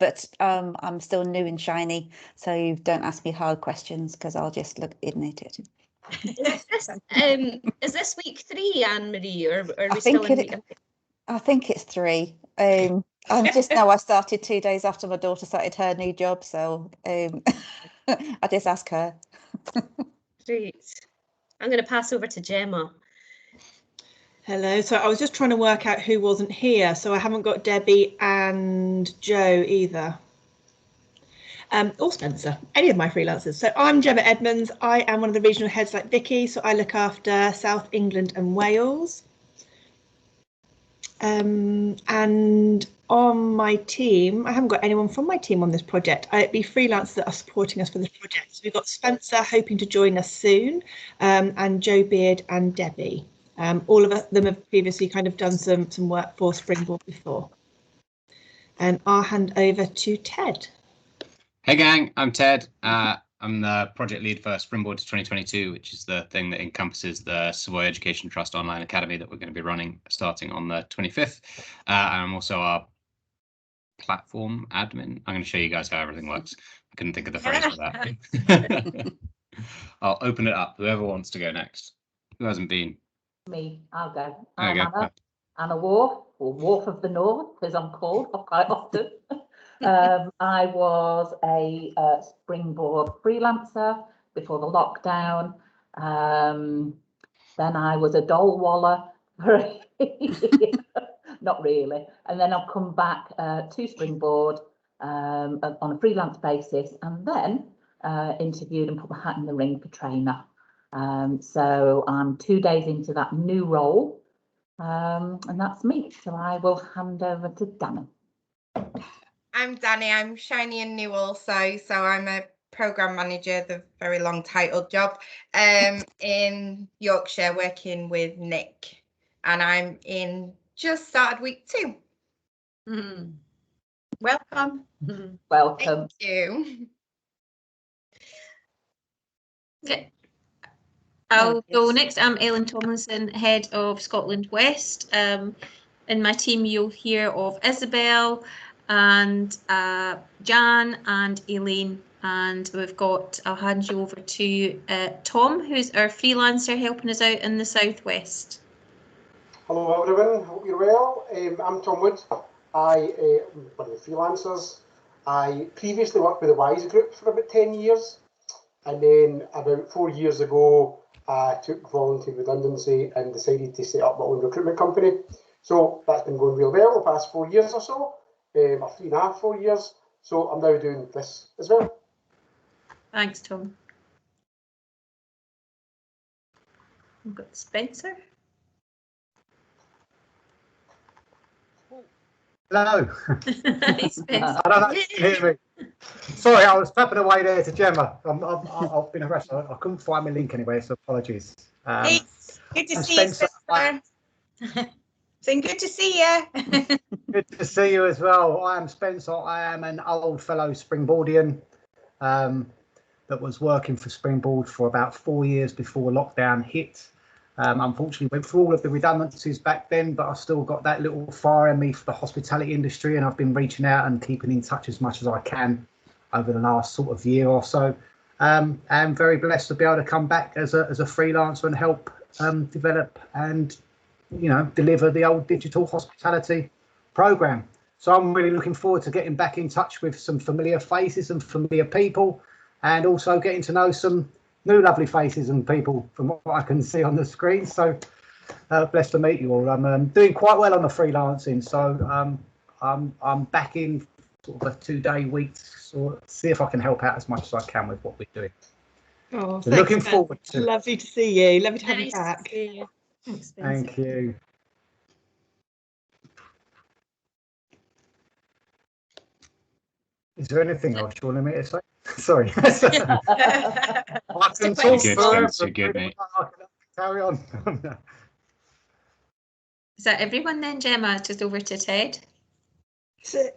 but I'm still new and shiny, so don't ask me hard questions because I'll just look idioted. Is this week 3, Anne-Marie, or are we still in week? I think it's 3. I'm just now. I started 2 days after my daughter started her new job, so I just ask her. Great. I'm going to pass over to Gemma. Hello. So I was just trying to work out who wasn't here. So I haven't got Debbie and Joe either. Or Spencer, any of my freelancers. So I'm Gemma Edmonds. I am one of the regional heads like Vicky. So I look after South England and Wales. And on my team, I haven't got anyone from my team on this project. It'd be freelancers that are supporting us for this project. So we've got Spencer hoping to join us soon, and Joe Beard and Debbie. All of them have previously kind of done some work for Springboard before. And I'll hand over to Ted. Hey gang, I'm Ted. I'm the project lead for Springboard to 2022, which is the thing that encompasses the Savoy Education Trust Online Academy that we're going to be running starting on the 25th. I'm also our platform admin. I'm going to show you guys how everything works. I couldn't think of the phrase for that. I'll open it up. Whoever wants to go next. Who hasn't been? Me, I'll go. I'm Anna Wharf, or Wharf of the North, as I'm called quite often. I was a Springboard freelancer before the lockdown. Then I was a dole waller for a year. Not really. And then I've come back to Springboard on a freelance basis, and then interviewed and put my hat in the ring for trainer. So I'm 2 days into that new role, and that's me. So I will hand over to Danny. I'm Danny. I'm shiny and new also. So I'm a programme manager, the very long titled job, in Yorkshire, working with Nick. And I'm in just started week 2. Welcome. Welcome. Thank you. Okay. I'll go next. I'm Ellen Tomlinson, head of Scotland West. In my team, you'll hear of Isabel and Jan and Elaine, and I'll hand you over to Tom, who's our freelancer helping us out in the southwest. Hello everyone, hope you're well. I'm Tom Wood. I am one of the freelancers. I previously worked with the Wise Group for about 10 years, and then about 4 years ago I took voluntary redundancy and decided to set up my own recruitment company. So that's been going real well the past 4 years or so. Or 3.5, 4 years. So I'm now doing this as well. Thanks, Tom. We've got Spencer. Hello. Hey, Spencer. I don't know if you can hear me. Sorry, I was tapping away there to Gemma. I've been harassed. I couldn't find my link anyway, so apologies. Hey, good to see Spencer, you, Spencer. Saying good to see you. Good to see you as well. I am Spencer. I am an old fellow Springboardian that was working for Springboard for about 4 years before lockdown hit. Unfortunately, went through all of the redundancies back then, but I've still got that little fire in me for the hospitality industry, and I've been reaching out and keeping in touch as much as I can over the last sort of year or so. I'm very blessed to be able to come back as a freelancer and help develop and deliver the old digital hospitality program. So I'm really looking forward to getting back in touch with some familiar faces and familiar people, and also getting to know some new lovely faces and people from what I can see on the screen. So blessed to meet you all. I'm doing quite well on the freelancing, so I'm back in sort of a 2-day week, so see if I can help out as much as I can with what we're doing. Oh, so looking forward to it. Lovely to see you. Lovely to have you back. Thanks, Thank you. Is there anything else you wanted me to say? Sorry. I can talk forever. Good, mate. Carry on. Is that everyone then, Gemma? Just over to Ted. So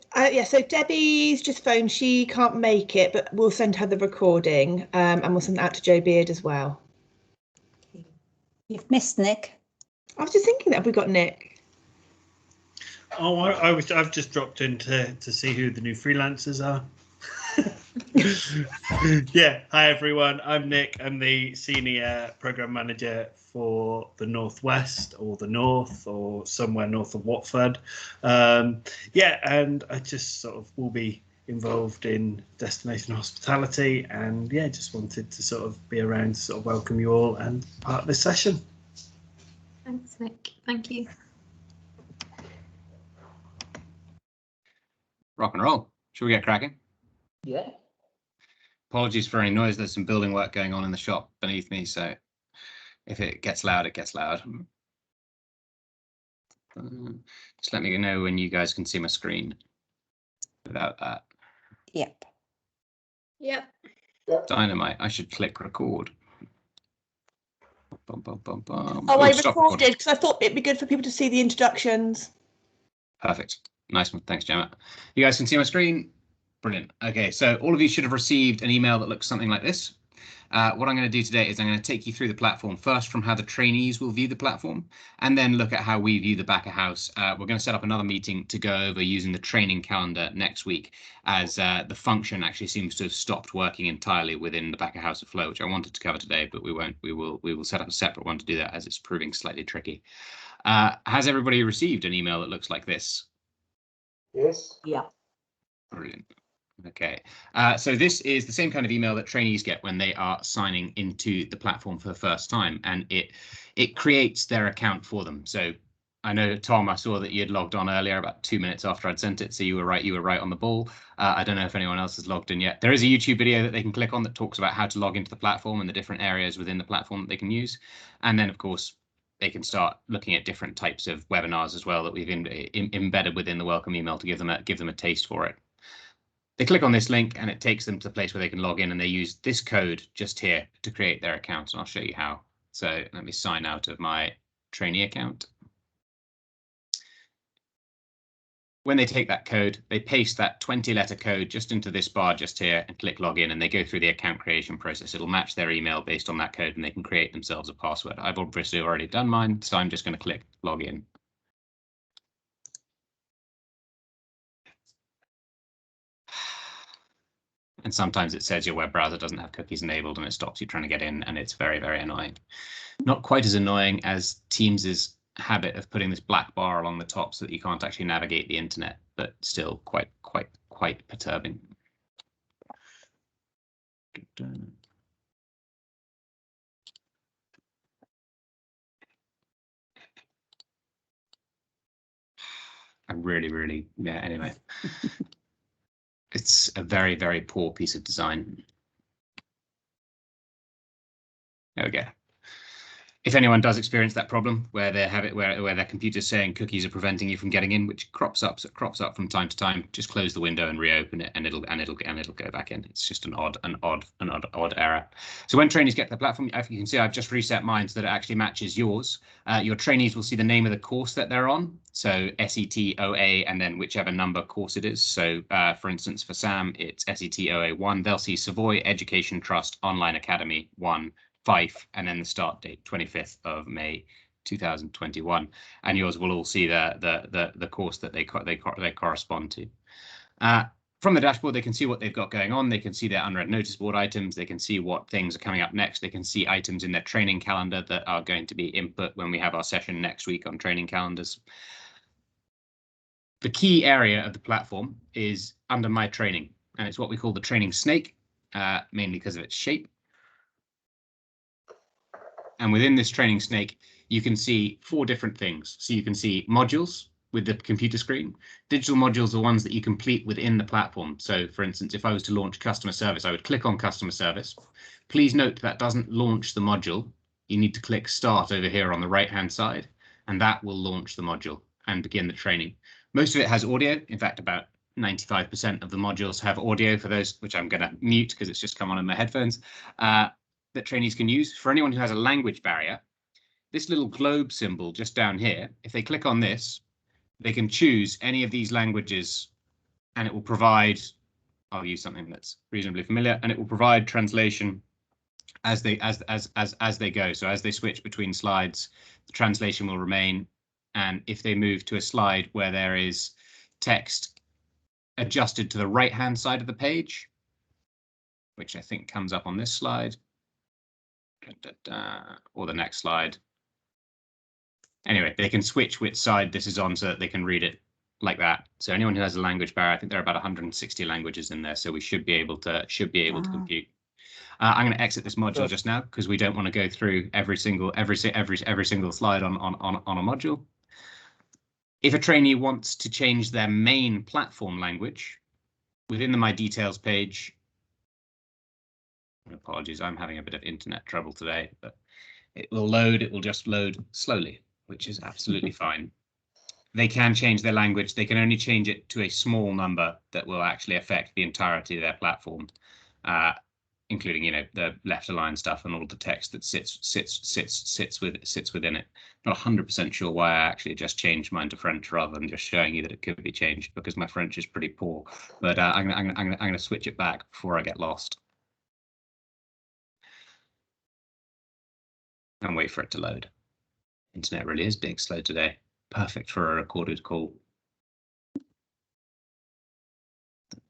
so Debbie's just phoned. She can't make it, but we'll send her the recording, and we'll send that out to Joe Beard as well. You've missed Nick. I was just thinking that. Have we got Nick? Oh, I've just dropped in to see who the new freelancers are. Yeah, hi everyone. I'm Nick. I'm the senior program manager for the Northwest or the North or somewhere north of Watford. Yeah, and I just sort of will be involved in destination hospitality, and yeah, just wanted to sort of be around to sort of welcome you all and part of this session. Thanks, Nick. Thank you. Rock and roll. Should we get cracking? Yeah. Apologies for any noise. There's some building work going on in the shop beneath me, so if it gets loud, it gets loud. Just let me know when you guys can see my screen without that. Yep. Yep. Dynamite. I should click record. Bum, bum, bum, bum. Oh, I stop recorded because I thought it'd be good for people to see the introductions. Perfect. Nice one. Thanks, Gemma. You guys can see my screen? Brilliant. Okay, so all of you should have received an email that looks something like this. What I'm going to do today is I'm going to take you through the platform first from how the trainees will view the platform, and then look at how we view the back of house. We're going to set up another meeting to go over using the training calendar next week, as the function actually seems to have stopped working entirely within the back of house of Flow, which I wanted to cover today, but we won't. We will set up a separate one to do that, as it's proving slightly tricky. Has everybody received an email that looks like this? Yes. Yeah. Brilliant. Okay, so this is the same kind of email that trainees get when they are signing into the platform for the first time, and it creates their account for them. So I know, Tom, I saw that you had logged on earlier about 2 minutes after I'd sent it, so you were right on the ball. I don't know if anyone else has logged in yet. There is a YouTube video that they can click on that talks about how to log into the platform and the different areas within the platform that they can use. And then, of course, they can start looking at different types of webinars as well that we've embedded within the welcome email to give them a taste for it. They click on this link and it takes them to the place where they can log in, and they use this code just here to create their account, and I'll show you how. So let me sign out of my trainee account. When they take that code, they paste that 20-letter code just into this bar just here and click login, and they go through the account creation process. It'll match their email based on that code, and they can create themselves a password. I've obviously already done mine, so I'm just going to click login. And sometimes it says your web browser doesn't have cookies enabled and it stops you trying to get in, and it's very, very annoying. Not quite as annoying as Teams's habit of putting this black bar along the top so that you can't actually navigate the internet, but still quite perturbing. I really, yeah, anyway. It's a very, very poor piece of design. There we go. If anyone does experience that problem where they have it where their computer's saying cookies are preventing you from getting in, which crops up from time to time, just close the window and reopen it, and it'll go back in. It's just an odd error. So when trainees get to the platform, you can see I've just reset mine so that it actually matches yours. Your trainees will see the name of the course that they're on, so SETOA and then whichever number course it is. So for instance, for Sam, it's SETOA 1. They'll see Savoy Education Trust Online Academy 1. 5, and then the start date 25th of May 2021, and yours will all see the course that they correspond to. From the dashboard, they can see what they've got going on. They can see their unread notice board items. They can see what things are coming up next. They can see items in their training calendar that are going to be input when we have our session next week on training calendars. The key area of the platform is under My Training, and it's what we call the training snake, mainly because of its shape. And within this training snake, you can see 4 different things. So you can see modules with the computer screen. Digital modules are ones that you complete within the platform. So for instance, if I was to launch customer service, I would click on customer service. Please note that doesn't launch the module. You need to click start over here on the right-hand side, and that will launch the module and begin the training. Most of it has audio. In fact, about 95% of the modules have audio, for those which I'm going to mute because it's just come on in my headphones. That trainees can use. For anyone who has a language barrier, this little globe symbol just down here, if they click on this, they can choose any of these languages, and it will provide, I'll use something that's reasonably familiar, and it will provide translation as they go. So as they switch between slides, the translation will remain, and if they move to a slide where there is text adjusted to the right-hand side of the page, which I think comes up on this slide, or the next slide. Anyway, they can switch which side this is on so that they can read it like that. So anyone who has a language barrier, I think there are about 160 languages in there, so we should be able to to compute. I'm going to exit this module just now because we don't want to go through every single slide on a module. If a trainee wants to change their main platform language within the My Details page, apologies, I'm having a bit of internet trouble today, but it will load. It will just load slowly, which is absolutely fine. They can change their language. They can only change it to a small number that will actually affect the entirety of their platform, including, you know, the left align stuff and all of the text that sits within it. Not 100% sure why I actually just changed mine to French rather than just showing you that it could be changed, because my French is pretty poor. But I'm going to switch it back before I get lost and wait for it to load. Internet really is being slow today. Perfect for a recorded call.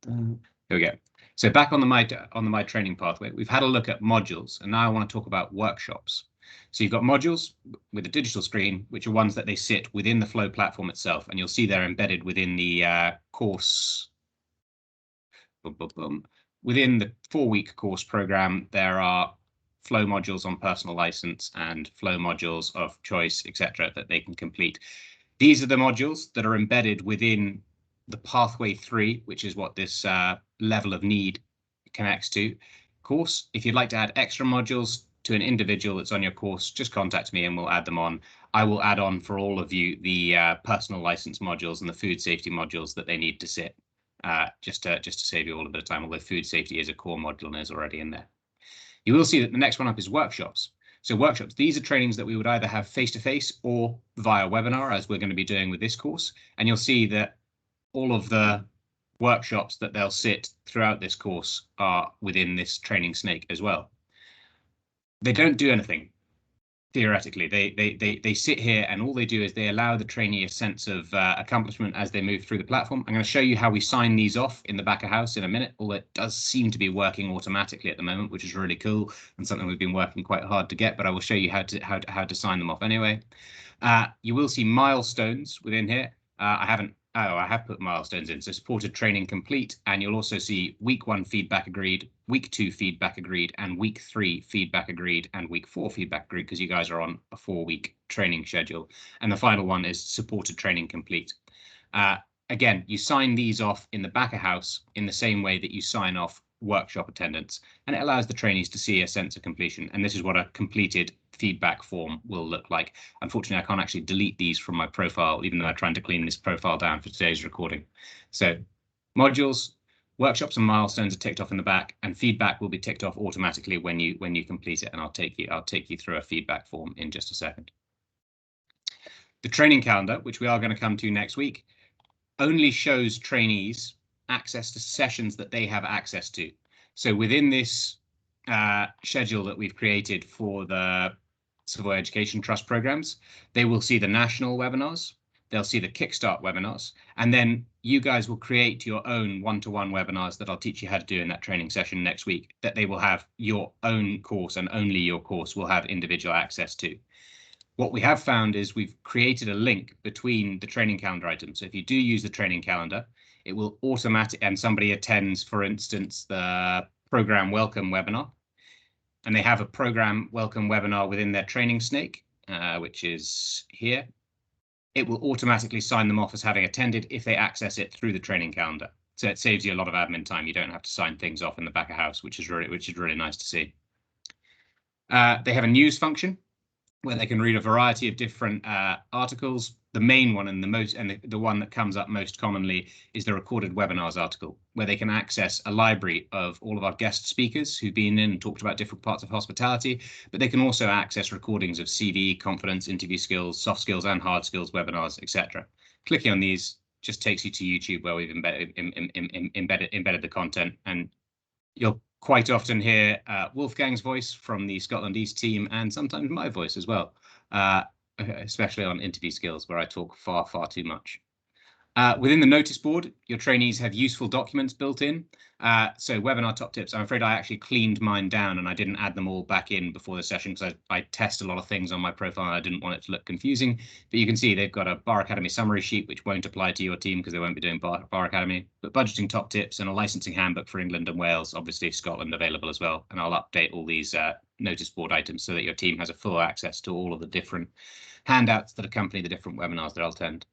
Here we go. So back on the My Training pathway, we've had a look at modules, and now I want to talk about workshops. So you've got modules with a digital screen, which are ones that they sit within the Flow platform itself, and you'll see they're embedded within the course. Within the 4-week course program, there are Flow modules on personal license and Flow modules of choice, etc., that they can complete. These are the modules that are embedded within the pathway 3, which is what this level of need connects to. Course, if you'd like to add extra modules to an individual that's on your course, just contact me and we'll add them on. I will add on for all of you the personal license modules and the food safety modules that they need to sit, just to save you all a bit of time, although food safety is a core module and is already in there. You will see that the next one up is workshops. So workshops, these are trainings that we would either have face-to-face or via webinar, as we're going to be doing with this course. And you'll see that all of the workshops that they'll sit throughout this course are within this training snake as well. They don't do anything, theoretically. They sit here, and all they do is they allow the trainee a sense of accomplishment as they move through the platform. I'm going to show you how we sign these off in the back of house in a minute, although it does seem to be working automatically at the moment, which is really cool and something we've been working quite hard to get, but I will show you how to sign them off anyway. You will see milestones within here. I have put milestones in, so supported training complete, and you'll also see week 1 feedback agreed, week 2 feedback agreed, and week 3 feedback agreed, and week 4 feedback agreed, because you guys are on a 4-week training schedule. And the final one is supported training complete. Again, you sign these off in the back of house in the same way that you sign off workshop attendance, and it allows the trainees to see a sense of completion. And this is what a completed feedback form will look like. Unfortunately, I can't actually delete these from my profile, even though I'm trying to clean this profile down for today's recording. So modules, workshops and milestones are ticked off in the back, and feedback will be ticked off automatically when you complete it. And I'll take you through a feedback form in just a second. The training calendar, which we are going to come to next week, only shows trainees access to sessions that they have access to. So within this schedule that we've created for the Savoy Education Trust programs, they will see the national webinars, they'll see the Kickstart webinars, and then you guys will create your own one-to-one webinars that I'll teach you how to do in that training session next week, that they will have your own course, and only your course will have individual access to. What we have found is we've created a link between the training calendar items. So if you do use the training calendar, it will automatically, and somebody attends, for instance, the program welcome webinar, and they have a program welcome webinar within their training snake, which is here. It will automatically sign them off as having attended if they access it through the training calendar. So it saves you a lot of admin time. You don't have to sign things off in the back of house, which is really nice to see. They have a news function where they can read a variety of different articles. The main one and the one that comes up most commonly is the recorded webinars article, where they can access a library of all of our guest speakers who've been in and talked about different parts of hospitality, but they can also access recordings of CV, confidence, interview skills, soft skills and hard skills webinars, etc. Clicking on these just takes you to YouTube, where we've embedded the content, and you'll quite often hear Wolfgang's voice from the Scotland East team, and sometimes my voice as well. especially on interview skills, where I talk far, far too much. Within the notice board, your trainees have useful documents built in. So webinar top tips, I'm afraid I actually cleaned mine down and I didn't add them all back in before the session because I test a lot of things on my profile and I didn't want it to look confusing. But you can see they've got a Bar Academy summary sheet, which won't apply to your team because they won't be doing Bar Academy, but budgeting top tips and a licensing handbook for England and Wales, obviously Scotland available as well. And I'll update all these notice board items so that your team has a full access to all of the different handouts that accompany the different webinars that I'll attend.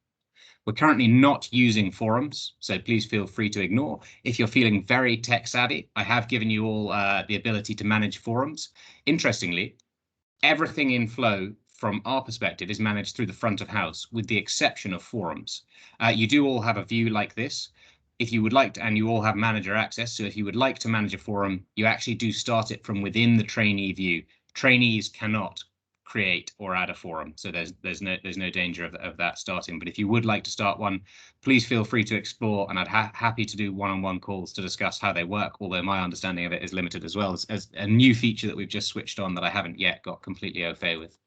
We're currently not using forums, so please feel free to ignore. If you're feeling very tech savvy, I have given you all the ability to manage forums. Interestingly, everything in Flow from our perspective is managed through the front of house, with the exception of forums. You do all have a view like this. If you would like to, and you all have manager access, so if you would like to manage a forum, you actually do start it from within the trainee view. Trainees cannot create or add a forum, so there's no danger of that starting. But if you would like to start one, please feel free to explore, and I'd happy to do one-on-one calls to discuss how they work, although my understanding of it is limited as well as a new feature that we've just switched on that I haven't yet got completely au fait with.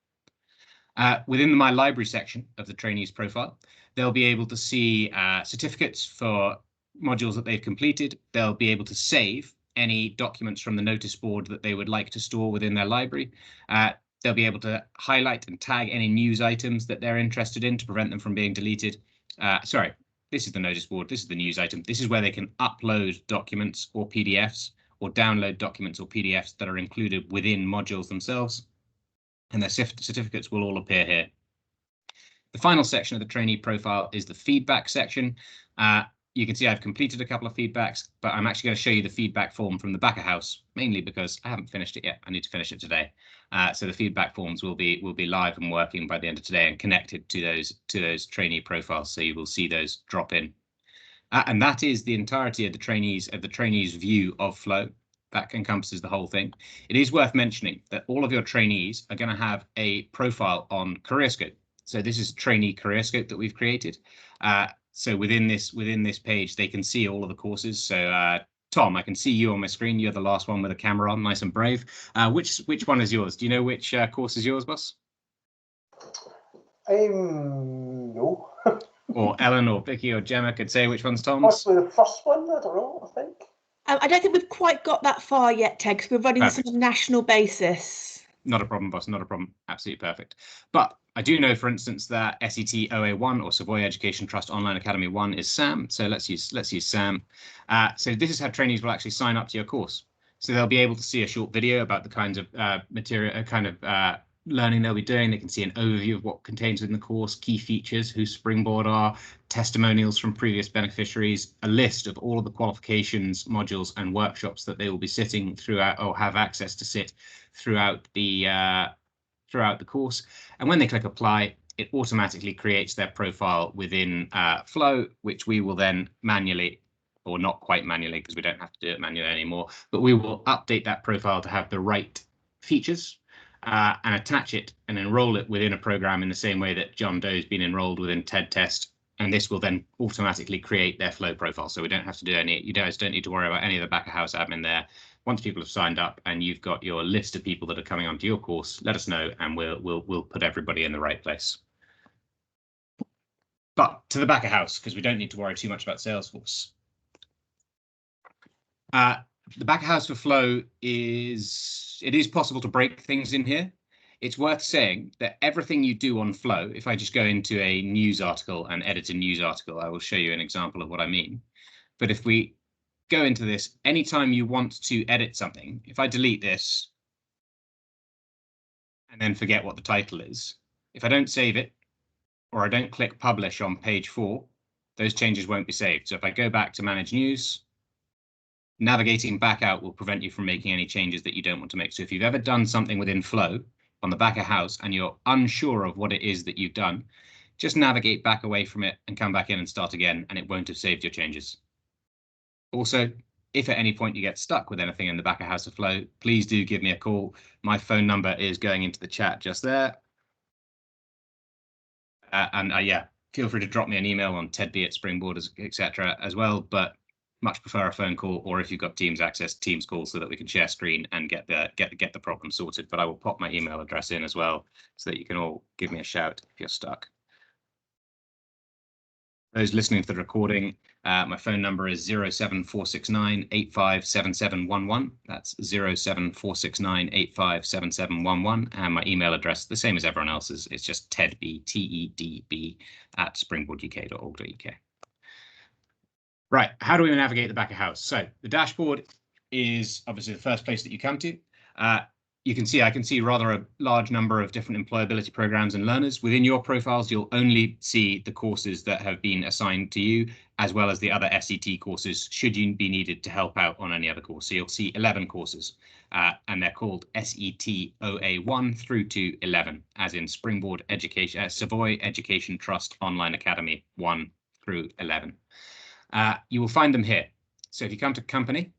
Within the My Library section of the trainees profile, they'll be able to see certificates for modules that they've completed. They'll be able to save any documents from the notice board that they would like to store within their library. They'll be able to highlight and tag any news items that they're interested in to prevent them from being deleted. Sorry, this is the notice board. This is the news item. This is where they can upload documents or PDFs or download documents or PDFs that are included within modules themselves. And their certificates will all appear here. The final section of the trainee profile is the feedback section. You can see I've completed a couple of feedbacks, but I'm actually going to show you the feedback form from the back of house, mainly because I haven't finished it yet. I need to finish it today. So the feedback forms will be live and working by the end of today and connected to those trainee profiles. So you will see those drop in. And that is the entirety of the trainees view of Flow. That encompasses the whole thing. It is worth mentioning that all of your trainees are going to have a profile on CareerScope. So this is trainee CareerScope that we've created. So within this page, they can see all of the courses. So Tom, I can see you on my screen. You're the last one with a camera on, nice and brave. Which one is yours? Do you know which course is yours, boss? No. Or Ellen or Vicky or Gemma could say which one's Tom's. Possibly the first one, I don't know, I think. I don't think we've quite got that far yet, Ted, because we're running this on a national basis. Not a problem, boss, not a problem. Absolutely perfect. But I do know, for instance, that SET OA1 or Savoy Education Trust Online Academy 1 is Sam. So let's use Sam. So this is how trainees will actually sign up to your course. So they'll be able to see a short video about the kinds of material, learning they'll be doing. They can see an overview of what contains within the course, key features, who Springboard are, testimonials from previous beneficiaries, a list of all of the qualifications, modules and workshops that they will be sitting throughout or have access to sit throughout the course. And when they click apply, it automatically creates their profile within Flow, which we will then manually, or not quite manually because we don't have to do it manually anymore, but we will update that profile to have the right features and attach it and enroll it within a program in the same way that John Doe's been enrolled within TED Test. And this will then automatically create their Flow profile. So we don't have to do any, you guys don't need to worry about any of the back of house admin there. Once people have signed up and you've got your list of people that are coming onto your course, let us know and we'll put everybody in the right place. But to the back of house, because we don't need to worry too much about Salesforce. The back of house for Flow is, it is possible to break things in here. It's worth saying that everything you do on Flow, if I just go into a news article and edit a news article, I will show you an example of what I mean. But if we go into this, anytime you want to edit something, if I delete this and then forget what the title is, if I don't save it or I don't click publish on page 4, those changes won't be saved. So if I go back to manage news, navigating back out will prevent you from making any changes that you don't want to make. So if you've ever done something within Flow on the back of house and you're unsure of what it is that you've done, just navigate back away from it and come back in and start again, and it won't have saved your changes. Also, if at any point you get stuck with anything in the back of house of Flow, please do give me a call. My phone number is going into the chat just there. Yeah, feel free to drop me an email on tedb@springboard, etc. as well. But much prefer a phone call, or if you've got Teams access, Teams call, so that we can share screen and get the problem sorted. But I will pop my email address in as well, so that you can all give me a shout if you're stuck. Those listening to the recording, my phone number is 07469 857711. That's 07469 857711. And my email address, the same as everyone else's, it's just tedb, TEDB, @springboarduk.org.uk. Right, how do we navigate the back of house? So the dashboard is obviously the first place that you come to. You can see, I can see rather a large number of different employability programs and learners. Within your profiles, you'll only see the courses that have been assigned to you, as well as the other SET courses, should you be needed to help out on any other course. So you'll see 11 courses, and they're called SET OA1 through to 11, as in Springboard Education, Savoy Education Trust Online Academy 1 through 11. You will find them here. So if you come to company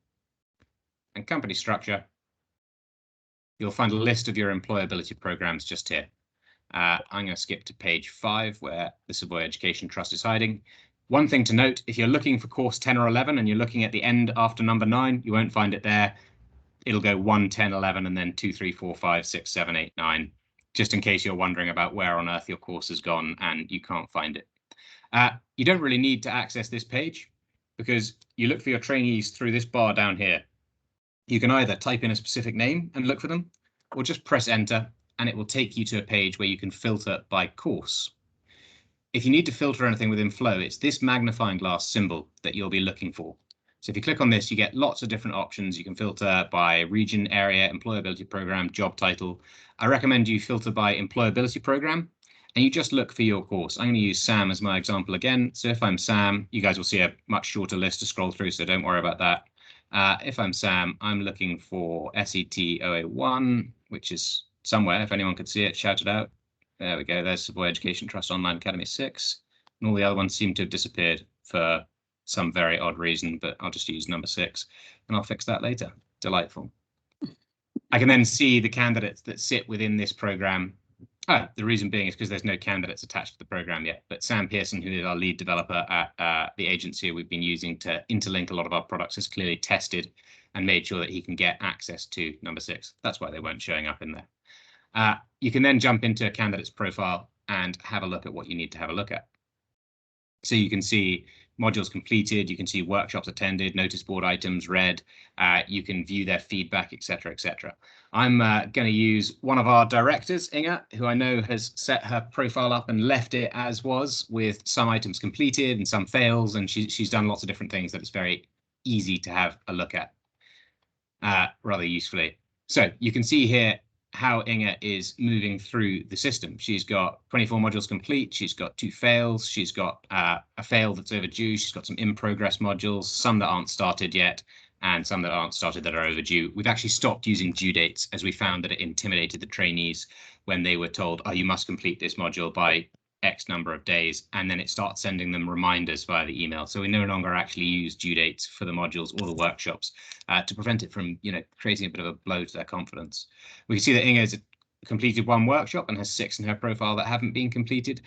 and company structure, you'll find a list of your employability programs just here. I'm going to skip to page 5, where the Savoy Education Trust is hiding. One thing to note, if you're looking for course 10 or 11 and you're looking at the end after number 9, you won't find it there. It'll go 1, 10, 11, and then 2, 3, 4, 5, 6, 7, 8, 9, just in case you're wondering about where on earth your course has gone and you can't find it. You don't really need to access this page, because you look for your trainees through this bar down here. You can either type in a specific name and look for them, or just press enter, and it will take you to a page where you can filter by course. If you need to filter anything within Flow, it's this magnifying glass symbol that you'll be looking for. So if you click on this, you get lots of different options. You can filter by region, area, employability program, job title. I recommend you filter by employability program, and you just look for your course. I'm going to use Sam as my example again. So if I'm Sam, you guys will see a much shorter list to scroll through, so don't worry about that. If I'm Sam, I'm looking for SET OA1, which is somewhere. If anyone could see it, shout it out. There we go. There's Savoy Education Trust Online Academy 6. And all the other ones seem to have disappeared for some very odd reason, but I'll just use number 6 and I'll fix that later. Delightful. I can then see the candidates that sit within this program. The reason being is because there's no candidates attached to the program yet, but Sam Pearson, who is our lead developer at the agency we've been using to interlink a lot of our products, has clearly tested and made sure that he can get access to number 6. That's why they weren't showing up in there. You can then jump into a candidate's profile and have a look at what you need to have a look at. So you can see modules completed, you can see workshops attended, notice board items read, you can view their feedback, etc., etc. I'm going to use one of our directors, Inga, who I know has set her profile up and left it as was, with some items completed and some fails, and she's done lots of different things that it's very easy to have a look at rather usefully. So you can see here how Inga is moving through the system. She's got 24 modules complete. She's got 2 fails. She's got a fail that's overdue. She's got some in progress modules, some that aren't started yet, and some that aren't started that are overdue. We've actually stopped using due dates, as we found that it intimidated the trainees when they were told, oh, you must complete this module by X number of days, and then it starts sending them reminders via the email. So we no longer actually use due dates for the modules or the workshops to prevent it from, creating a bit of a blow to their confidence. We can see that Inga has completed 1 workshop and has 6 in her profile that haven't been completed.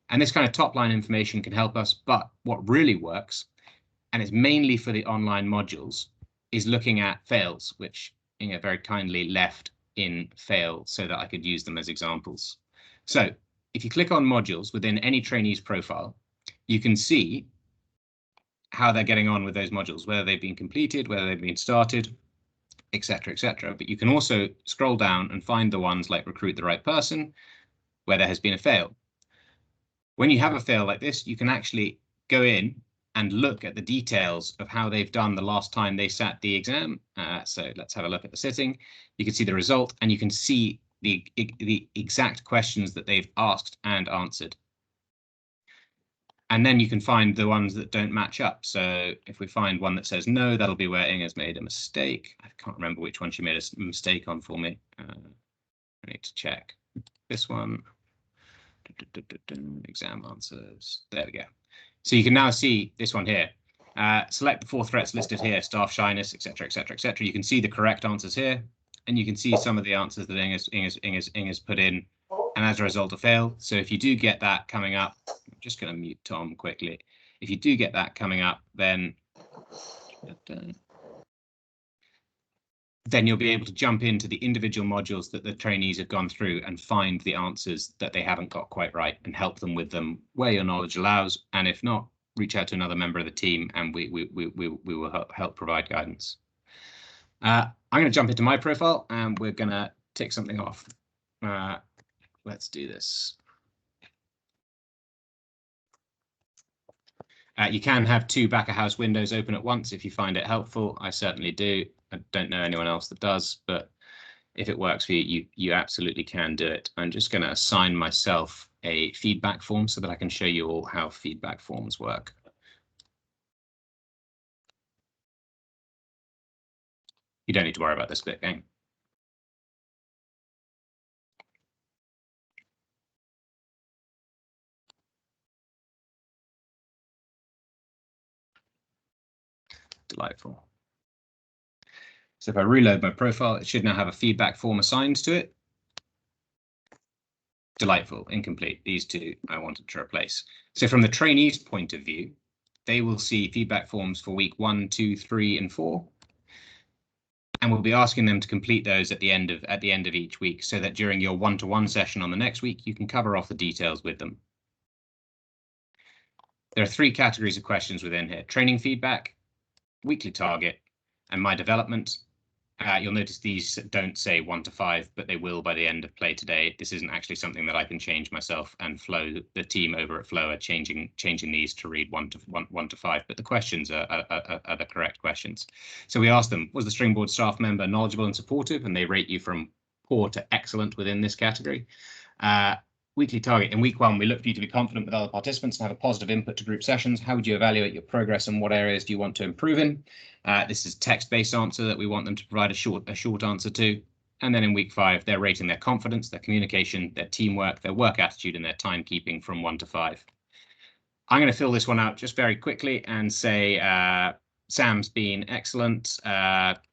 And this kind of top line information can help us. But what really works, and it's mainly for the online modules, is looking at fails, which Inga very kindly left in fail so that I could use them as examples. So if you click on modules within any trainee's profile, you can see how they're getting on with those modules, whether they've been completed, whether they've been started, etc., etc. But you can also scroll down and find the ones like recruit the right person, where there has been a fail. When you have a fail like this, you can actually go in and look at the details of how they've done the last time they sat the exam. So let's have a look at the sitting. You can see the result, and you can see the exact questions that they've asked and answered. And then you can find the ones that don't match up. So if we find one that says no, that'll be where Inga's made a mistake. I can't remember which one she made a mistake on for me. I need to check this one. Exam answers. There we go. So you can now see this one here. Select the 4 threats listed here: staff shyness, etc., etc., etc. You can see the correct answers here, and you can see some of the answers that Inga's put in, and as a result, a fail. So if you do get that coming up, I'm just going to mute Tom quickly. If you do get that coming up, then Then you'll be able to jump into the individual modules that the trainees have gone through and find the answers that they haven't got quite right and help them with them where your knowledge allows. And if not, reach out to another member of the team and we will help provide guidance. I'm going to jump into my profile and we're going to tick something off. Let's do this. You can have 2 back-of-house windows open at once if you find it helpful. I certainly do. I don't know anyone else that does, but if it works for you, you absolutely can do it. I'm just going to assign myself a feedback form so that I can show you all how feedback forms work. You don't need to worry about this bit, gang. Delightful. So if I reload my profile, it should now have a feedback form assigned to it. Delightful, incomplete. These 2 I wanted to replace. So from the trainees' point of view, they will see feedback forms for week 1, 2, 3, and 4. And we'll be asking them to complete those at the end of each week so that during your one-to-one session on the next week, you can cover off the details with them. There are 3 categories of questions within here: training feedback, weekly target, and my development. You'll notice these don't say 1 to 5, but they will by the end of play today. This isn't actually something that I can change myself, and Flow, the team over at Flow, are changing these to read 1 to 5. But the questions are the correct questions. So we asked them, was the Springboard staff member knowledgeable and supportive? And they rate you from poor to excellent within this category. Weekly target. In week 1, we look for you to be confident with other participants and have a positive input to group sessions. How would you evaluate your progress and what areas do you want to improve in? This is text-based answer that we want them to provide a short answer to. And then in week 5, they're rating their confidence, their communication, their teamwork, their work attitude, and their timekeeping from 1 to 5. I'm going to fill this one out just very quickly and say Sam's been excellent. I'm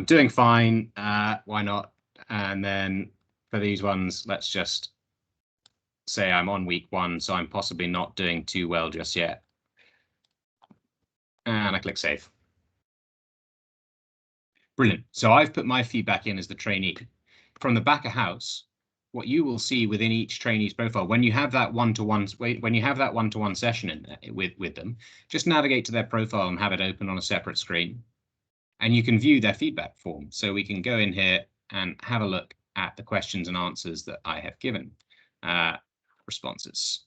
doing fine. Why not? And then for these ones, let's just say I'm on week 1, so I'm possibly not doing too well just yet. And I click save. Brilliant. So I've put my feedback in as the trainee. From the back of house, what you will see within each trainee's profile, when you have that one-to-one session in there with them, just navigate to their profile and have it open on a separate screen. And you can view their feedback form. So we can go in here and have a look at the questions and answers that I have given. Responses.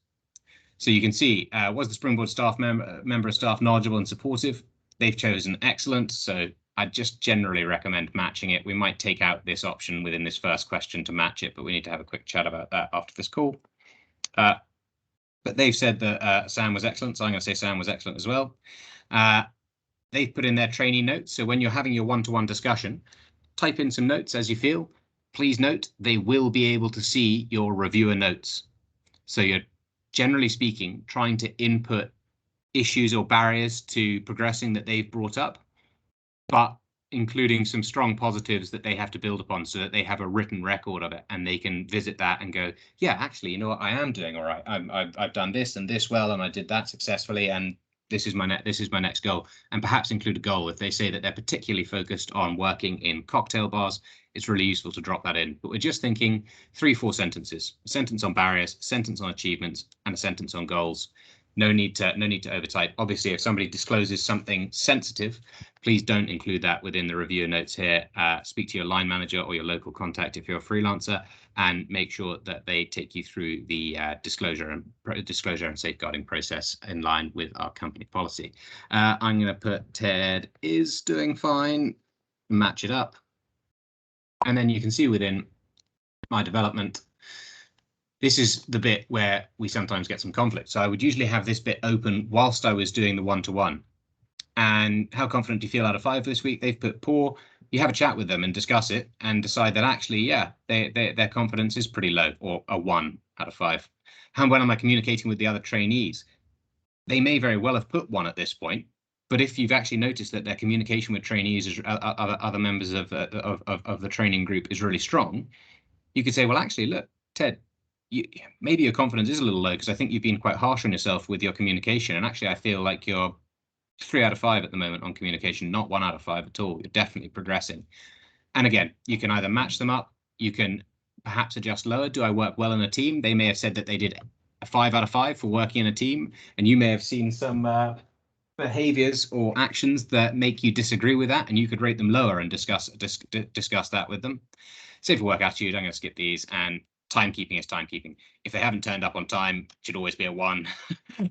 So you can see, was the Springboard staff member of staff knowledgeable and supportive? They've chosen excellent. So I just generally recommend matching it. We might take out this option within this first question to match it, but we need to have a quick chat about that after this call. But they've said that Sam was excellent, so I'm going to say Sam was excellent as well. They've put in their trainee notes. So when you're having your one-to-one discussion, type in some notes as you feel. Please note, they will be able to see your reviewer notes. So you're generally speaking, trying to input issues or barriers to progressing that they've brought up, but including some strong positives that they have to build upon so that they have a written record of it and they can visit that and go, yeah, actually, you know what, I am doing all right. I've done this and this well, and I did that successfully, and this is my next goal. And perhaps include a goal. If they say that they're particularly focused on working in cocktail bars, it's really useful to drop that in. But we're just thinking 3-4 sentences: a sentence on barriers, a sentence on achievements, and a sentence on goals. No need to overtype. Obviously, if somebody discloses something sensitive, please don't include that within the reviewer notes here. Speak to your line manager or your local contact if you're a freelancer, and make sure that they take you through the disclosure and safeguarding process in line with our company policy. I'm going to put Ted is doing fine, match it up, and then you can see within my development, this is the bit where we sometimes get some conflict. So I would usually have this bit open whilst I was doing the one-to-one. And how confident do you feel out of 5 this week? They've put poor. You have a chat with them and discuss it and decide that actually, yeah, their confidence is pretty low, or a 1 out of 5. How well am I communicating with the other trainees? They may very well have put 1 at this point, but if you've actually noticed that their communication with trainees, other members of the training group is really strong, you could say, well, actually, look, Ted, maybe your confidence is a little low because I think you've been quite harsh on yourself with your communication. And actually, I feel like you're 3 out of 5 at the moment on communication, not 1 out of 5 at all. You're definitely progressing. And again, you can either match them up, you can perhaps adjust lower. Do I work well in a team? They may have said that they did a 5 out of 5 for working in a team, and you may have seen some behaviors or actions that make you disagree with that, and you could rate them lower and discuss that with them. Safe for work attitude, I'm going to skip these, and timekeeping is timekeeping. If they haven't turned up on time, it should always be a 1.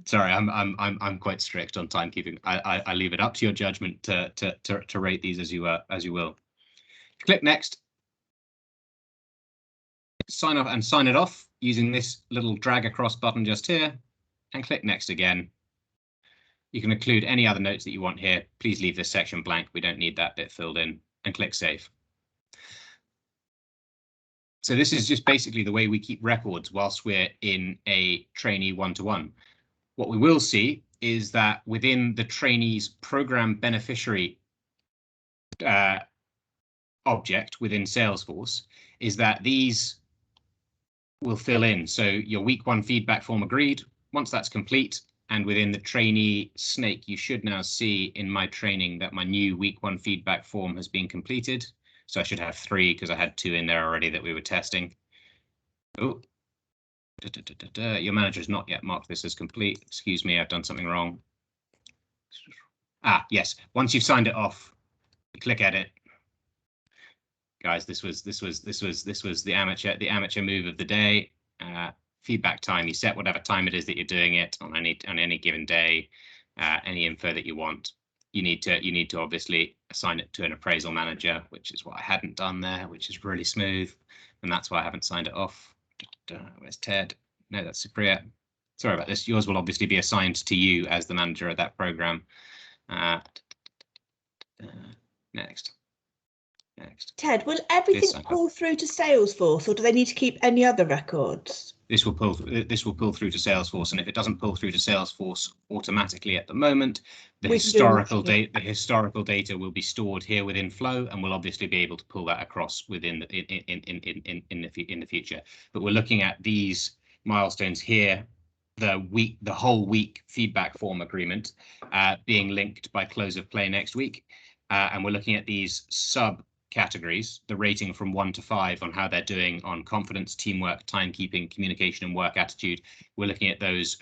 Sorry, I'm quite strict on timekeeping. I leave it up to your judgment to rate these as you will. Click next. Sign off and sign it off using this little drag across button just here, and click next again. You can include any other notes that you want here. Please leave this section blank. We don't need that bit filled in, and click save. So this is just basically the way we keep records whilst we're in a trainee one-to-one. What we will see is that within the trainee's program beneficiary object within Salesforce is that these will fill in. So your week 1 feedback form agreed. Once that's complete, and within the trainee snake, you should now see in my training that my new week 1 feedback form has been completed. So I should have 3 because I had 2 in there already that we were testing. Oh, your manager has not yet marked this as complete. Excuse me, I've done something wrong. Ah, yes. Once you've signed it off, click edit. Guys, this was the amateur move of the day. Feedback time. You set whatever time it is that you're doing it on any given day. Any info that you want. You need to obviously assign it to an appraisal manager, which is what I hadn't done there, which is really smooth, and that's why I haven't signed it off. Where's Ted? No, that's Supriya. Sorry about this. Yours will obviously be assigned to you as the manager of that program. Next. Ted, will everything pull through to Salesforce, or do they need to keep any other records? This will pull through to Salesforce, and if it doesn't pull through to Salesforce automatically at the moment, the historical data will be stored here within Flow, and we'll obviously be able to pull that across within in the future. But we're looking at these milestones here, the whole week feedback form agreement being linked by close of play next week, and we're looking at these categories, the rating from 1 to 5 on how they're doing on confidence, teamwork, timekeeping, communication, and work attitude. We're looking at those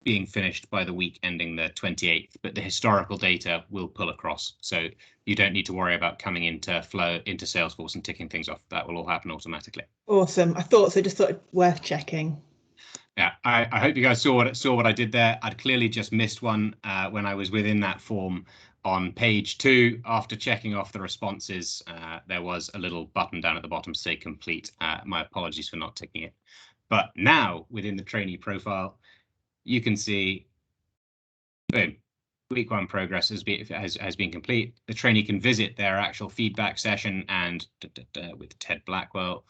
being finished by the week ending the 28th, but the historical data will pull across. So you don't need to worry about coming into Flow, into Salesforce and ticking things off. That will all happen automatically. Awesome. I thought so, just thought it worth checking. Yeah, I hope you guys saw what I did there. I'd clearly just missed one when I was within that form. On page 2, after checking off the responses, there was a little button down at the bottom to say complete. My apologies for not ticking it. But now within the trainee profile, you can see, boom, week 1 progress has been complete. The trainee can visit their actual feedback session and with Ted Blackwell,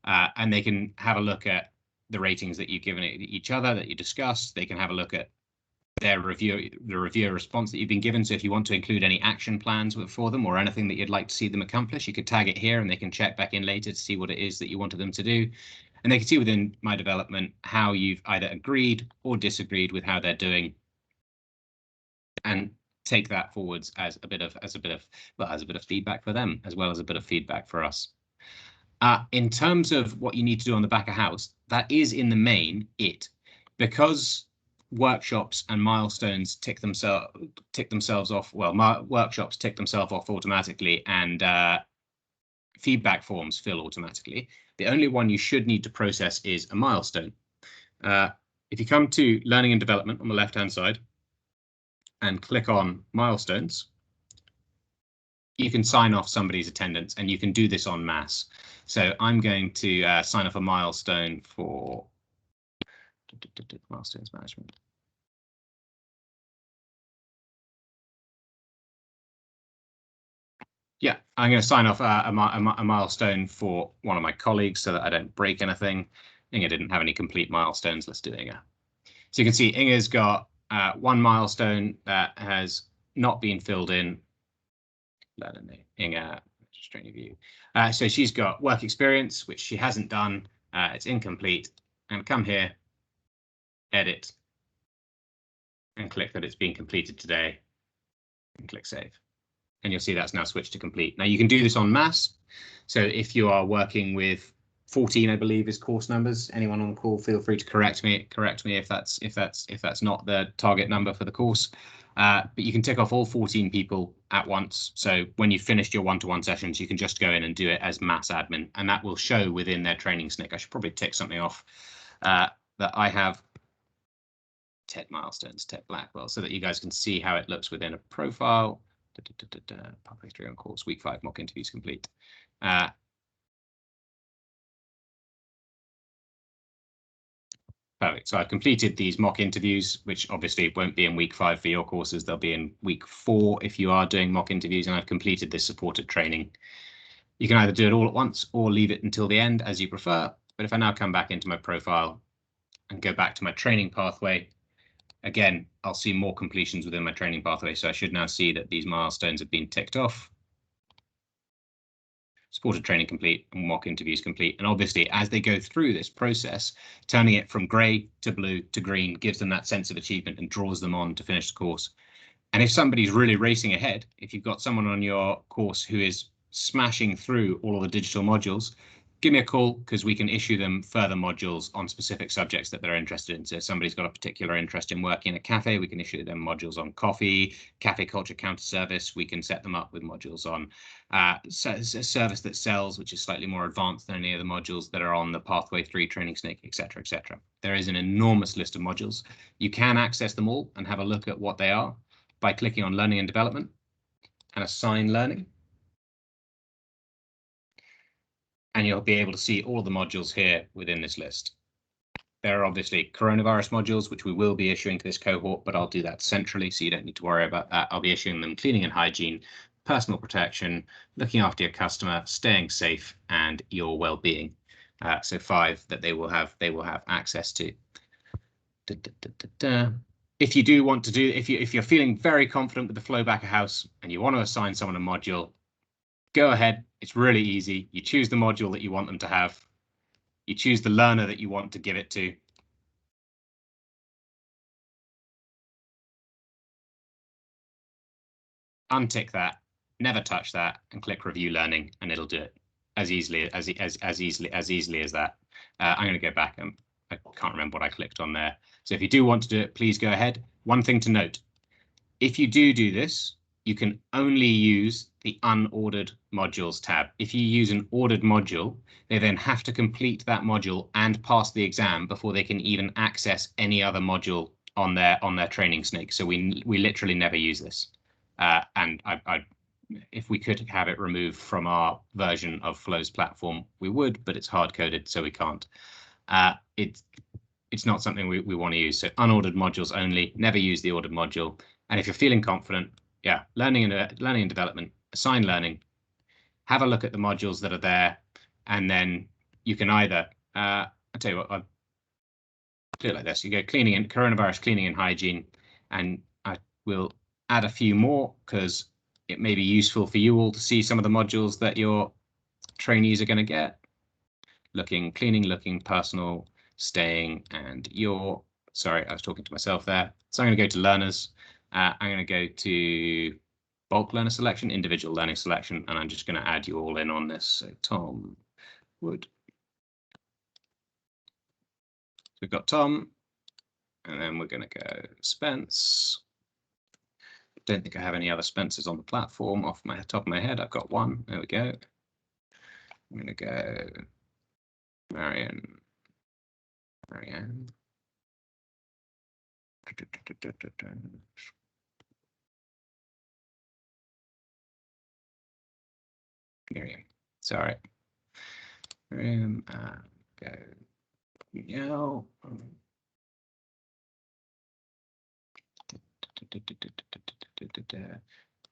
and they can have a look at the ratings that you've given each other that you discussed. They can have a look at their review response that you've been given. So if you want to include any action plans for them or anything that you'd like to see them accomplish, you could tag it here and they can check back in later to see what it is that you wanted them to do. And they can see within my development how you've either agreed or disagreed with how they're doing, and take that forwards as a bit of feedback for them, as well as a bit of feedback for us. In terms of what you need to do on the back of house, that is in the main it, because workshops and milestones tick themselves off. Well, workshops tick themselves off automatically, and feedback forms fill automatically. The only one you should need to process is a milestone. If you come to learning and development on the left-hand side and click on milestones, you can sign off somebody's attendance, and you can do this en masse. So I'm going to sign off a milestone for milestones management. Yeah, I'm going to sign off a milestone for one of my colleagues so that I don't break anything. Inga didn't have any complete milestones. Let's do Inga. So you can see Inga's got 1 milestone that has not been filled in. Inga, just trying to view. So she's got work experience, which she hasn't done. It's incomplete. And come here, edit, and click that it's been completed today, and click save. And you'll see that's now switched to complete. Now you can do this en masse. So if you are working with 14, I believe, is course numbers. Anyone on call, feel free to correct me if that's not the target number for the course. But you can tick off all 14 people at once. So when you've finished your one-to-one sessions, you can just go in and do it as mass admin, and that will show within their training SNCC. I should probably tick something off that I have TED milestones, TED Blackwell, so that you guys can see how it looks within a profile. Pathway 3 on course, week 5 mock interviews complete. Perfect. So I've completed these mock interviews, which obviously won't be in week 5 for your courses. They'll be in week 4 if you are doing mock interviews, and I've completed this supported training. You can either do it all at once or leave it until the end as you prefer. But if I now come back into my profile and go back to my training pathway, again, I'll see more completions within my training pathway. So I should now see that these milestones have been ticked off. Supported training complete and mock interviews complete. And obviously, as they go through this process, turning it from grey to blue to green gives them that sense of achievement and draws them on to finish the course. And if somebody's really racing ahead, if you've got someone on your course who is smashing through all of the digital modules, give me a call, because we can issue them further modules on specific subjects that they're interested in. So if somebody's got a particular interest in working in a cafe, we can issue them modules on coffee, cafe culture, counter service. We can set them up with modules on a service that sells, which is slightly more advanced than any of the modules that are on the Pathway 3 training SNCC, etc., etc. There is an enormous list of modules. You can access them all and have a look at what they are by clicking on Learning and Development and Assign Learning. And you'll be able to see all of the modules here within this list. There are obviously coronavirus modules, which we will be issuing to this cohort, but I'll do that centrally, so you don't need to worry about that. I'll be issuing them cleaning and hygiene, personal protection, looking after your customer, staying safe, and your well-being. So 5 that they will have access to. If you do want to do, if you're feeling very confident with the flow back of house and you want to assign someone a module, go ahead. It's really easy. You choose the module that you want them to have. You choose the learner that you want to give it to. Untick that, never touch that, and click Review Learning, and it'll do it as easily as that. I'm going to go back, and I can't remember what I clicked on there. So if you do want to do it, please go ahead. One thing to note: if you do this, you can only use the unordered modules tab. If you use an ordered module, they then have to complete that module and pass the exam before they can even access any other module on their training SNCC. So we literally never use this. And if we could have it removed from our version of Flow's platform, we would, but it's hard coded, so we can't. It's not something we want to use. So unordered modules only. Never use the ordered module. And if you're feeling confident, yeah, learning and development, assign learning, have a look at the modules that are there, and then you can either, I'll tell you what, I'll do it like this. You go cleaning and coronavirus, cleaning and hygiene, and I will add a few more because it may be useful for you all to see some of the modules that your trainees are going to get. Looking, cleaning, looking, personal, staying, and your, sorry, I was talking to myself there. So I'm going to go to learners. I'm going to go to bulk learner selection, individual learning selection, and I'm just going to add you all in on this. So Tom Wood. So we've got Tom, and then we're going to go Spence. Don't think I have any other Spencers on the platform off my top of my head. I've got one. There we go. I'm going to go Marianne. Miriam, sorry. Miriam, go. Now.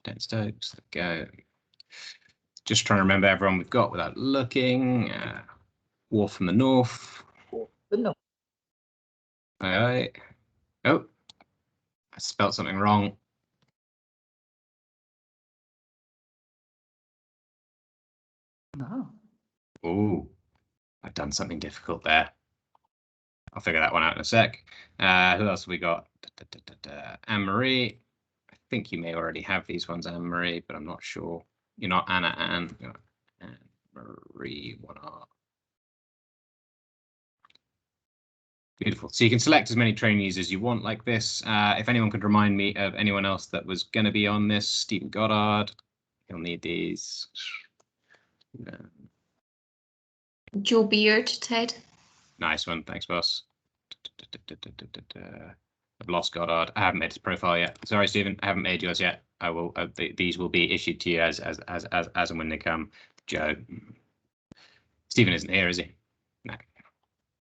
Dan Stokes, go. Just trying to remember everyone we've got without looking. War from the North. The North. Aye. Oh, I spelled something wrong. No. Oh, I've done something difficult there. I'll figure that one out in a sec. Who else have we got? Anne-Marie. I think you may already have these ones, Anne-Marie, but I'm not sure. You're not Anne. You're Anne-Marie, 1R. Beautiful. So you can select as many trainees as you want like this. If anyone could remind me of anyone else that was going to be on this, Stephen Goddard, he'll need these. Joe Beard, Ted. Nice one. Thanks, boss. I've lost Goddard. I haven't made his profile yet. Sorry, Stephen. I haven't made yours yet. I will. These will be issued to you as and when they come. Joe. Stephen isn't here, is he? No.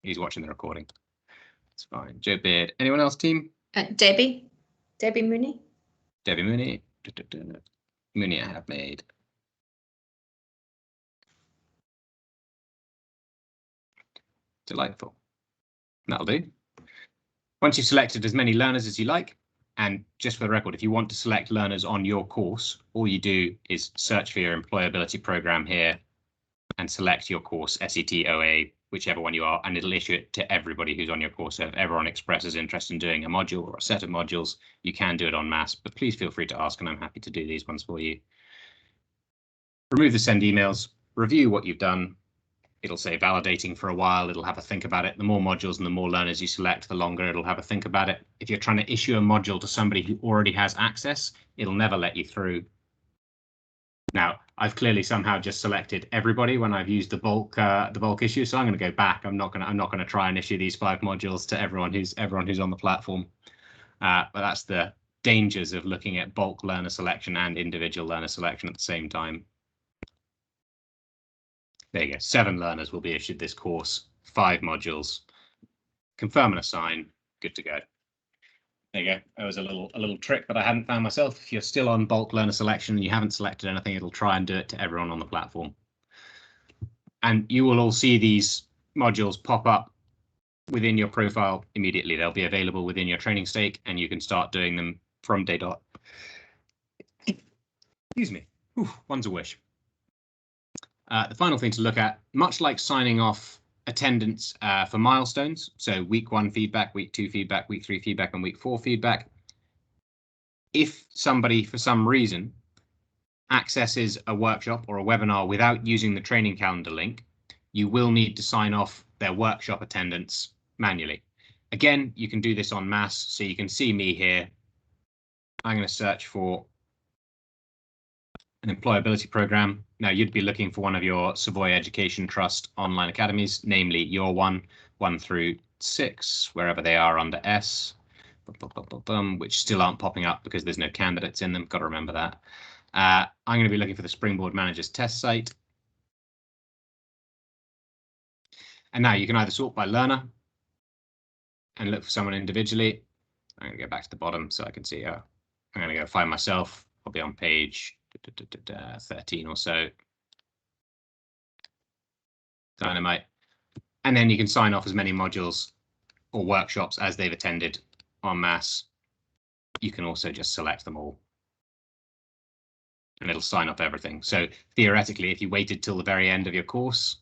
He's watching the recording. It's fine. Joe Beard. Anyone else, team? Debbie. Debbie Mooney. Debbie Mooney. Mooney I have made. Delightful. That'll do. Once you've selected as many learners as you like, and just for the record, if you want to select learners on your course, all you do is search for your employability program here and select your course, SET, OA, whichever one you are, and it'll issue it to everybody who's on your course. So if everyone expresses interest in doing a module or a set of modules, you can do it en masse, but please feel free to ask, and I'm happy to do these ones for you. Remove the send emails, review what you've done. It'll say validating for a while. It'll have a think about it. The more modules and the more learners you select, the longer it'll have a think about it. If you're trying to issue a module to somebody who already has access, it'll never let you through. Now, I've clearly somehow just selected everybody when I've used the bulk issue, so I'm going to go back. I'm not going to try and issue these 5 modules to everyone who's on the platform. But that's the dangers of looking at bulk learner selection and individual learner selection at the same time. There you go. 7 learners will be issued this course, 5 modules. Confirm and assign. Good to go. There you go. That was a little trick that I hadn't found myself. If you're still on bulk learner selection and you haven't selected anything, it'll try and do it to everyone on the platform. And you will all see these modules pop up within your profile immediately. They'll be available within your training stake, and you can start doing them from day dot. Excuse me. Ooh, one's a wish. The final thing to look at, much like signing off attendance for milestones, so week 1 feedback, week 2 feedback, week 3 feedback, and week 4 feedback. If somebody, for some reason, accesses a workshop or a webinar without using the training calendar link, you will need to sign off their workshop attendance manually. Again, you can do this en masse, so you can see me here. I'm going to search for an employability program. Now, you'd be looking for one of your Savoy Education Trust online academies, namely your 1 through 6, wherever they are under S, which still aren't popping up because there's no candidates in them. Got to remember that. I'm going to be looking for the Springboard Managers test site. And now you can either sort by learner and look for someone individually. I'm going to go back to the bottom so I can see. I'm going to go find myself. I'll be on page 13 or so. Dynamite. And then you can sign off as many modules or workshops as they've attended en masse. You can also just select them all, and it'll sign off everything. So theoretically, if you waited till the very end of your course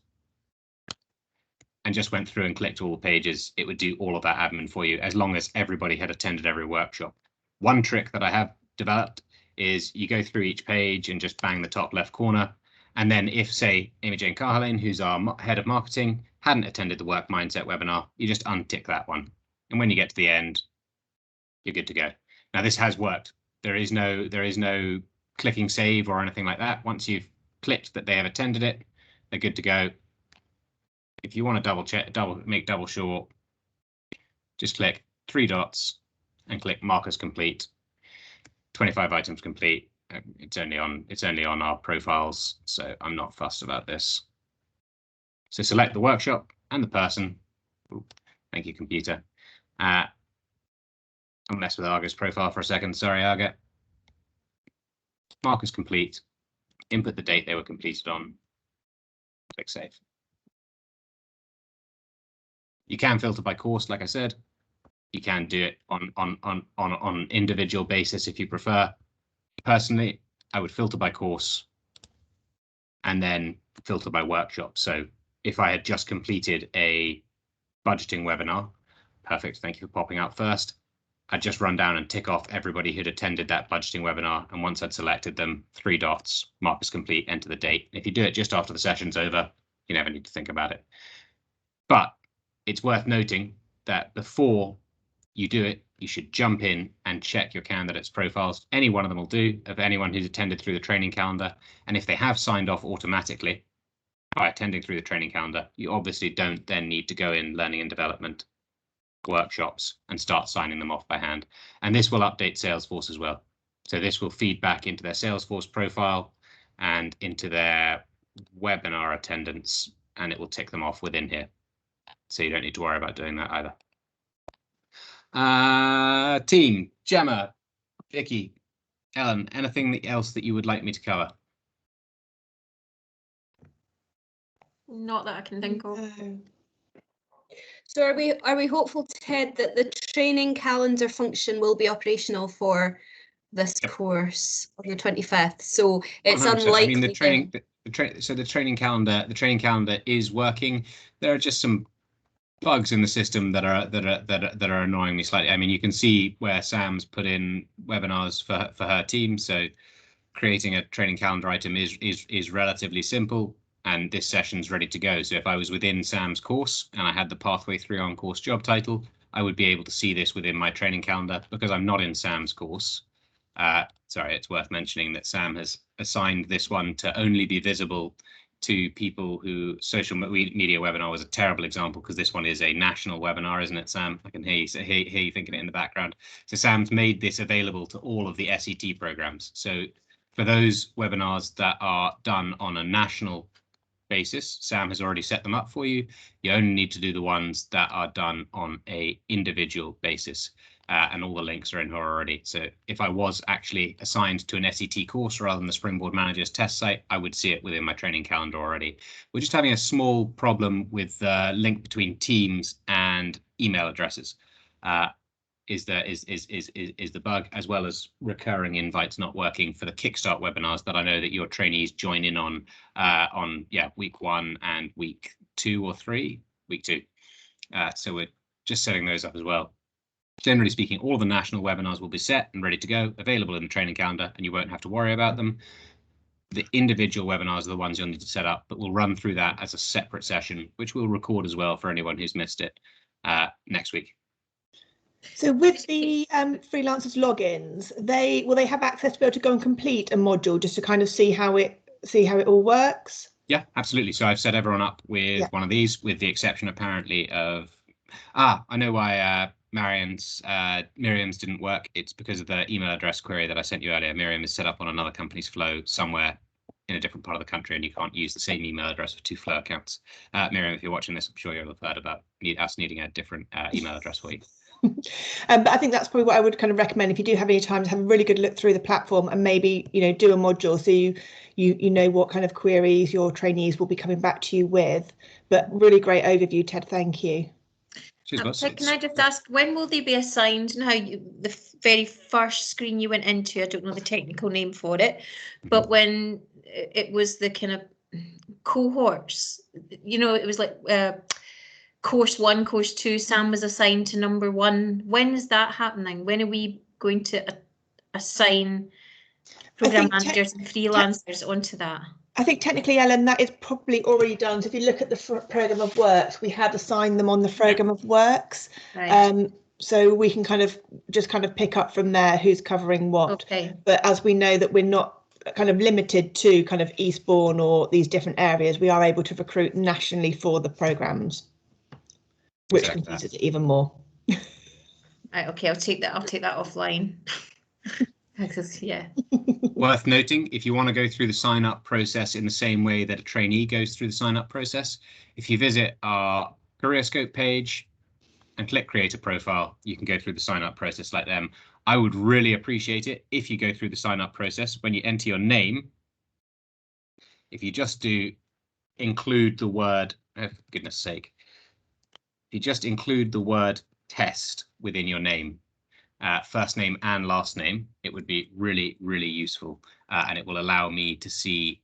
and just went through and clicked all the pages, it would do all of that admin for you, as long as everybody had attended every workshop. One trick that I have developed is you go through each page and just bang the top left corner. And then if, say, Amy Jane Carlin, who's our head of marketing, hadn't attended the work mindset webinar, you just untick that one. And when you get to the end, you're good to go. Now, this has worked. There is no clicking save or anything like that. Once you've clicked that they have attended it, they're good to go. If you want to make double sure, just click 3 dots and click mark as complete. 25 items complete. It's only on our profiles, so I'm not fussed about this. So select the workshop and the person. Ooh, thank you, computer. I'll mess with Arga's profile for a second. Sorry, Arga. Mark as complete. Input the date they were completed on. Click save. You can filter by course, like I said. You can do it on an individual basis if you prefer. Personally, I would filter by course and then filter by workshop. So if I had just completed a budgeting webinar, perfect, thank you for popping up first, I'd just run down and tick off everybody who'd attended that budgeting webinar. And once I'd selected them, 3 dots, mark as complete, enter the date. If you do it just after the session's over, you never need to think about it. But it's worth noting that before you do it, you should jump in and check your candidates' profiles. Any one of them will do, of anyone who's attended through the training calendar. And if they have signed off automatically by attending through the training calendar, you obviously don't then need to go in learning and development workshops and start signing them off by hand. And this will update Salesforce as well. So this will feed back into their Salesforce profile and into their webinar attendance, and it will tick them off within here. So you don't need to worry about doing that either. Team, Gemma, Vicky, Ellen, anything else that you would like me to cover? Not that I can think of. So are we hopeful, Ted, that the training calendar function will be operational for this course on the 25th? So it's 100%. unlikely. I mean, the training calendar is working. There are just some bugs in the system that are annoying me slightly. I mean, you can see where Sam's put in webinars for her team. So creating a training calendar item is relatively simple. And this session's ready to go. So if I was within Sam's course and I had the Pathway 3 on course job title, I would be able to see this within my training calendar. Because I'm not in Sam's course. Sorry, it's worth mentioning that Sam has assigned this one to only be visible to people who social media webinar was a terrible example, because this one is a national webinar, isn't it, Sam? I can hear you thinking it in the background. So Sam's made this available to all of the SET programs. So for those webinars that are done on a national basis, Sam has already set them up for you. You only need to do the ones that are done on a individual basis, and all the links are in here already. So if I was actually assigned to an SET course rather than the Springboard Manager's test site, I would see it within my training calendar already. We're just having a small problem with the link between Teams and email addresses. Is the bug, as well as recurring invites not working for the Kickstart webinars that I know that your trainees join in on week 1 and week 2 or 3, week 2. So we're just setting those up as well. Generally speaking, all the national webinars will be set and ready to go, available in the training calendar, and you won't have to worry about them. The individual webinars are the ones you'll need to set up, but we'll run through that as a separate session, which we'll record as well for anyone who's missed it next week. So with the freelancers logins, will they have access to be able to go and complete a module just to kind of see how it all works? Yeah, absolutely. So I've set everyone up with one of these, with the exception apparently of I know why Miriam's didn't work. It's because of the email address query that I sent you earlier. Miriam is set up on another company's flow somewhere in a different part of the country, and you can't use the same email address for 2 flow accounts. Miriam, if you're watching this, I'm sure you'll have heard about us needing a different email address for you. But I think that's probably what I would kind of recommend if you do have any time to have a really good look through the platform and maybe do a module so you know what kind of queries your trainees will be coming back to you with. But really great overview, Ted. Thank you. So can I just ask, when will they be assigned? Now, the very first screen you went into, I don't know the technical name for it, but when it was the kind of cohorts, it was like course 1, course 2, Sam was assigned to number 1. When is that happening? When are we going to assign program managers and freelancers onto that? I think technically, Ellen, that is probably already done. So if you look at the programme of works, we have assigned them on the programme of works. Right. So we can kind of pick up from there who's covering what. Okay. But as we know that we're not kind of limited to kind of Eastbourne or these different areas, we are able to recruit nationally for the programmes, which confuses it even more. Right, okay, I'll take that offline. Yeah. Worth noting, if you want to go through the sign-up process in the same way that a trainee goes through the sign-up process, if you visit our CareerScope page and click Create a Profile, you can go through the sign-up process like them. I would really appreciate it if you go through the sign-up process. When you enter your name, if you just do include the word, oh, for goodness sake, if you just include the word test within your name, first name and last name, it would be really, really useful, and it will allow me to see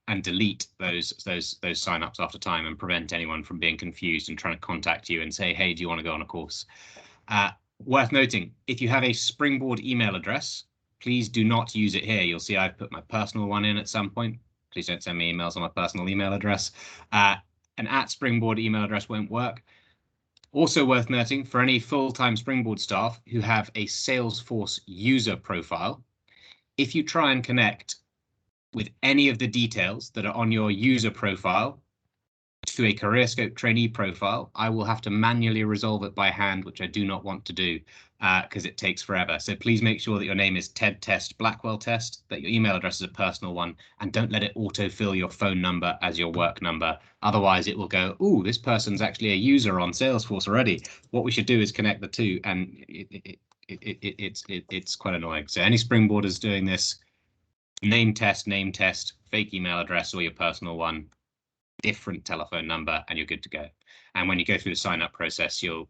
and delete those signups after time and prevent anyone from being confused and trying to contact you and say, hey, do you want to go on a course? Worth noting, if you have a Springboard email address, please do not use it here. You'll see I've put my personal one in at some point. Please don't send me emails on my personal email address. An @Springboard email address won't work. Also worth noting, for any full-time Springboard staff who have a Salesforce user profile, if you try and connect with any of the details that are on your user profile to a CareerScope trainee profile, I will have to manually resolve it by hand, which I do not want to do because it takes forever. So please make sure that your name is Ted Test Blackwell Test, that your email address is a personal one, and don't let it autofill your phone number as your work number. Otherwise, it will go, ooh, this person's actually a user on Salesforce already. What we should do is connect the two, and it's quite annoying. So any Springboarders doing this, name test, fake email address or your personal one, different telephone number, and you're good to go. And when you go through the sign up process, you'll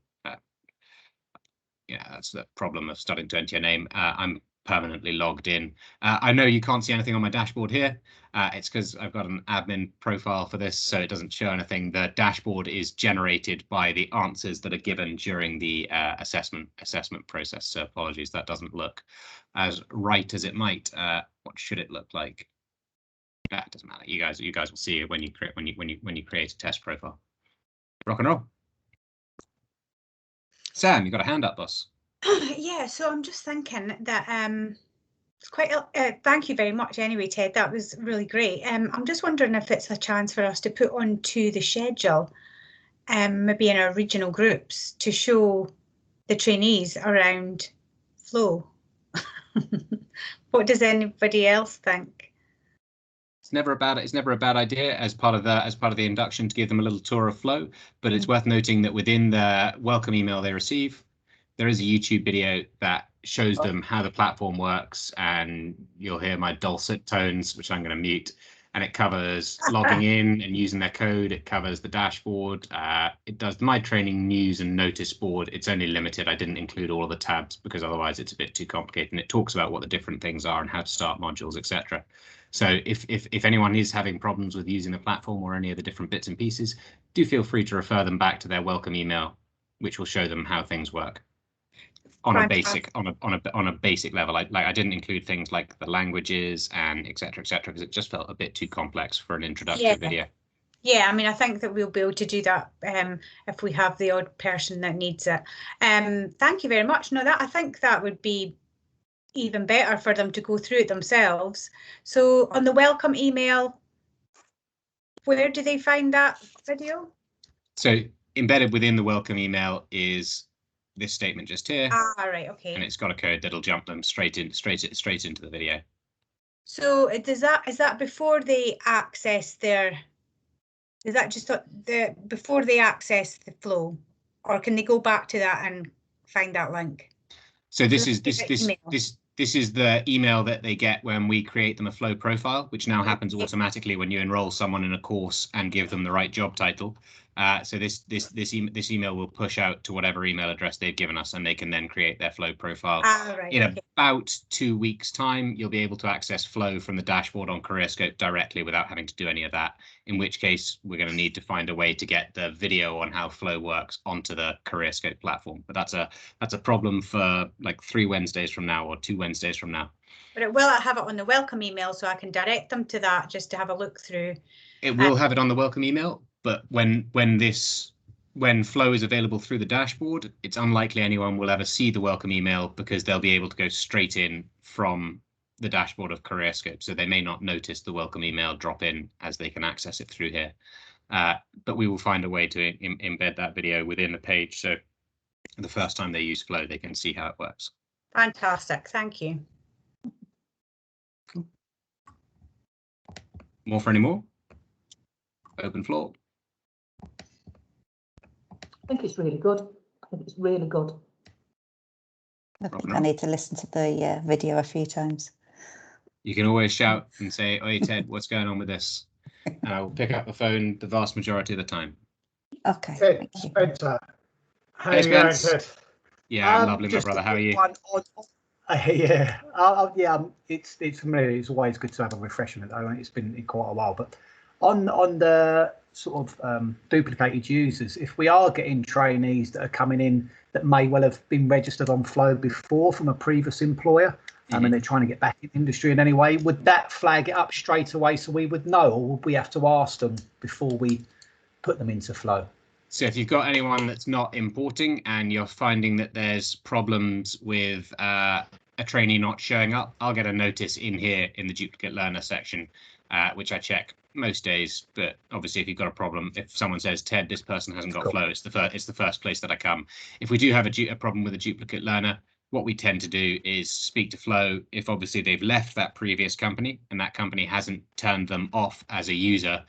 that's the problem of starting to enter your name. I'm permanently logged in. I know you can't see anything on my dashboard here. It's because I've got an admin profile for this, so it doesn't show anything. The dashboard is generated by the answers that are given during the assessment process. So apologies, that doesn't look as right as it might. What should it look like? It doesn't matter. You guys will see it when you create a test profile. Rock and roll. Sam, you got a hand up, boss. Yeah, so I'm just thinking that it's quite. Thank you very much, anyway, Ted. That was really great. I'm just wondering if it's a chance for us to put onto the schedule, maybe in our regional groups, to show the trainees around flow. What does anybody else think? It's never a bad idea as part of the induction to give them a little tour of flow, but it's worth noting that within the welcome email they receive, there is a YouTube video that shows them how the platform works, and you'll hear my dulcet tones, which I'm going to mute, and it covers logging in and using their code. It covers the dashboard. It does my training news and notice board. It's only limited. I didn't include all of the tabs because otherwise it's a bit too complicated, and it talks about what the different things are and how to start modules, etc. So if anyone is having problems with using the platform or any of the different bits and pieces, do feel free to refer them back to their welcome email, which will show them how things work on a basic level. I didn't include things like the languages and etc because it just felt a bit too complex for an introductory video. Yeah, I mean, I think that we'll be able to do that if we have the odd person that needs it. Thank you very much. No, I think that would be even better for them to go through it themselves. So on the welcome email, where do they find that video? So embedded within the welcome email is this statement just here. Right, okay. And it's got a code that'll jump them straight into the video. So is that before they access their? Is that just before they access the flow, or can they go back to that and find that link? So this is the email that they get when we create them a flow profile, which now happens automatically when you enroll someone in a course and give them the right job title. So this email will push out to whatever email address they've given us, and they can then create their flow profile. In about 2 weeks' time, you'll be able to access flow from the dashboard on CareerScope directly without having to do any of that. In which case, we're going to need to find a way to get the video on how flow works onto the CareerScope platform. But that's a problem for like 3 Wednesdays from now or 2 Wednesdays from now. But will I have it on the welcome email so I can direct them to that just to have a look through? It will have it on the welcome email, but when flow is available through the dashboard, it's unlikely anyone will ever see the welcome email because they'll be able to go straight in from the dashboard of CareerScope. So they may not notice the welcome email drop in as they can access it through here. But we will find a way to embed that video within the page. So the first time they use flow, they can see how it works. Fantastic. Thank you. Cool. More for any more? Open floor. I think it's really good. I think it's really good. I think I need to listen to the video a few times. You can always shout and say, "Oi, Ted, what's going on with this?" And I will pick up the phone the vast majority of the time. Okay. Ted, Spencer. How are you going, Ted? Yeah, I'm lovely, my brother. How are you? Yeah, it's familiar. It's always good to have a refreshment. It's been quite a while, but on the sort of duplicated users, if we are getting trainees that are coming in that may well have been registered on Flow before from a previous employer, and they're trying to get back in the industry in any way, would that flag it up straight away so we would know, or would we have to ask them before we put them into Flow? So if you've got anyone that's not importing and you're finding that there's problems with a trainee not showing up, I'll get a notice in here in the duplicate learner section, which I check most days. But obviously, if you've got a problem, if someone says, Ted, this person hasn't got Flow, it's the first place that I come. If we do have a problem with a duplicate learner, what we tend to do is speak to Flow. If obviously they've left that previous company and that company hasn't turned them off as a user,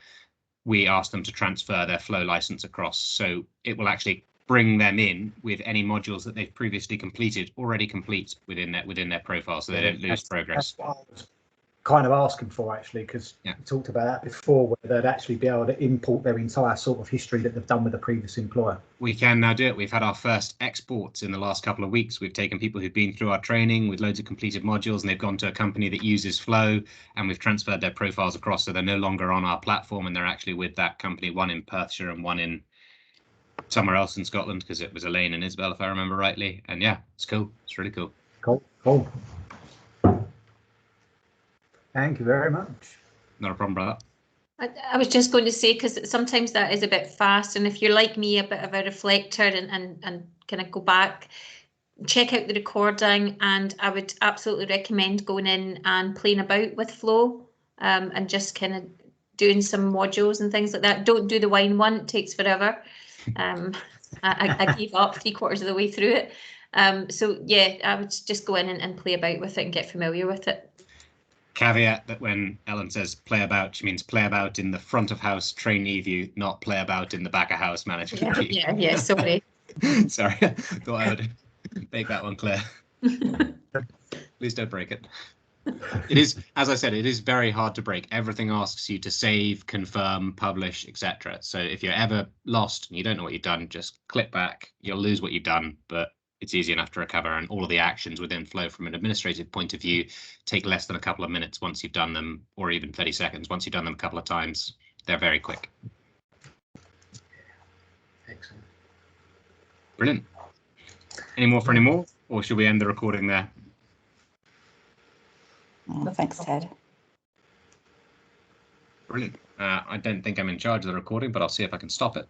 we ask them to transfer their Flow license across. So it will actually bring them in with any modules that they've previously completed, already complete within their profile, so they don't lose progress. That's what I was kind of asking for, actually, because we talked about that before, where they'd actually be able to import their entire sort of history that they've done with the previous employer. We can now do it. We've had our first exports in the last couple of weeks. We've taken people who've been through our training with loads of completed modules, and they've gone to a company that uses Flow, and we've transferred their profiles across, so they're no longer on our platform, and they're actually with that company, one in Perthshire and one in somewhere else in Scotland, because it was Elaine and Isabel, if I remember rightly. And yeah, it's cool. It's really cool. Cool. Thank you very much. Not a problem, brother. I was just going to say, because sometimes that is a bit fast, and if you're like me, a bit of a reflector and kind of go back, check out the recording, and I would absolutely recommend going in and playing about with Flow, and just kind of doing some modules and things like that. Don't do the wine one, it takes forever. I gave up 3/4 of the way through it. So yeah, I would just go in and play about with it and get familiar with it. Caveat that when Ellen says play about, she means play about in the front of house trainee view, not play about in the back of house management view. Yeah, sorry. Sorry, thought I would make that one clear. Please don't break it. It is, as I said, it is very hard to break. Everything asks you to save, confirm, publish, etc. So if you're ever lost and you don't know what you've done, just click back. You'll lose what you've done, but it's easy enough to recover, and all of the actions within Flow from an administrative point of view take less than a couple of minutes once you've done them, or even 30 seconds. Once you've done them a couple of times, they're very quick. Excellent. Brilliant. Any more for any more, or should we end the recording there? Oh, thanks, Ted. Brilliant. I don't think I'm in charge of the recording, but I'll see if I can stop it.